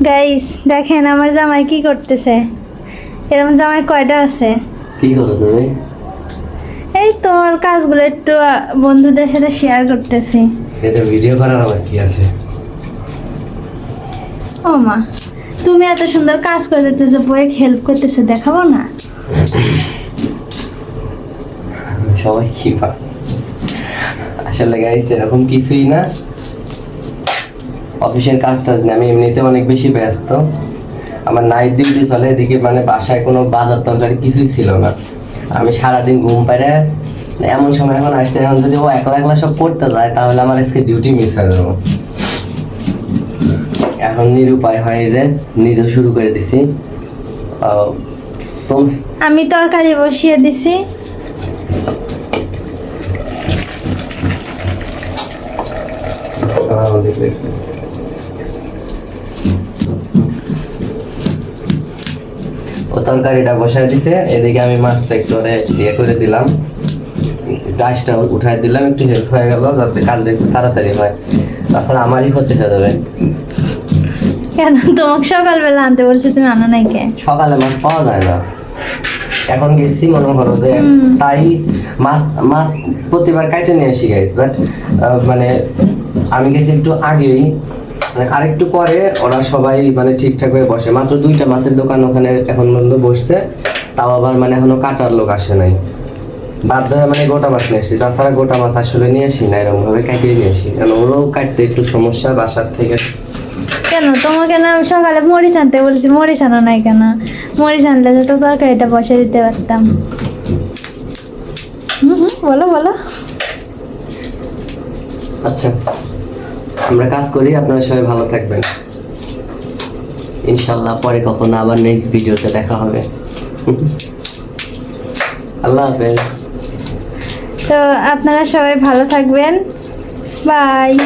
Guys দেখেন আমার জামাই কি করতেছে। এরকম জামাই কয়টা আছে? কি করো তুমি? এই তোমার কাজগুলো একটু বন্ধুদের সাথে শেয়ার করতেছি। এটা ভিডিও করার আবার কি আছে? ও মা, তুমি এত সুন্দর কাজ করে দিতেছো, বইয়ে হেল্প করতেছো, দেখাবো না? সবাই কি ভাব আসলে গাইস এরকম কিছুই না, অফিসের কাজ টাজ না, আমি এমনিতে অনেক বেশি ব্যস্ত। আমার নাইট ডিউটি চলে, এদিকে মানে বাসায় কোনো বাজার তরকারি কিছুই ছিল না। আমি সারাদিন ঘুম পাড়ে এমন সময় এখন আসছে, এখন যদি ও একলা একলা সব করতে যায় তাহলে আমার আজকে ডিউটি মিস হয়ে যাবো। এখন নিরুপায় হয় যে নিজেও শুরু করে দিছি। তো আমি তরকারি বসিয়ে দিছি। ও তরকারিটা বসায় দিছে, এদিকে আমি মাছটা একটু ইয়ে করে দিলাম, গাছটা উঠাই দিলাম, একটু হেল্প হয়ে গেল যাতে কাজটা একটু তাড়াতাড়ি হয়। তাছাড়া আমারই ক্ষতি হয়ে যাবে। কেন তোমাকে সকালবেলা আনতে বলছি, তুমি আনো নাই কে? সকালে মাছ পাওয়া যায় না, এখন গেছি মনে করো যে তাই মাছ মাছ প্রতিবার কাইটে নিয়ে আসি গাইস, বাট মানে আমি গেছি একটু আগেই, মানে আরেকটু পরে ওরা সবাই মানে ঠিকঠাক হয়ে বসে। মাত্র 2টা মাছের দোকান ওখানে এখন পর্যন্ত বসছে, তাও আবার মানে এখনো কাটার লোক আসে নাই। বাধ্য হয়ে মানে গোটা মাছ নিয়ে আসি, তাছাড়া গোটা মাছ আসলে নিয়ে আসি না, এরকম ভাবে কাটিয়ে নিয়ে আসি, কারণ ওরাও কাটতে একটু সমস্যা বাসার থেকে। কেন তোমাকে না আমি সকালে মরিচ আনতে বলছি, মরিচ আনো নাই কেন? মরিচ আনলে তো তরকারিটা বসে দিতে পারতাম। বলো বলো। আচ্ছা, আমরা কাজ করি, আপনারা সবাই ভালো থাকবেন, ইনশাল্লাহ পরে কখনো আবার নেক্সট ভিডিওতে দেখা হবে। আল্লাহ হাফেজ। তো আপনারা সবাই ভালো থাকবেন, বাই।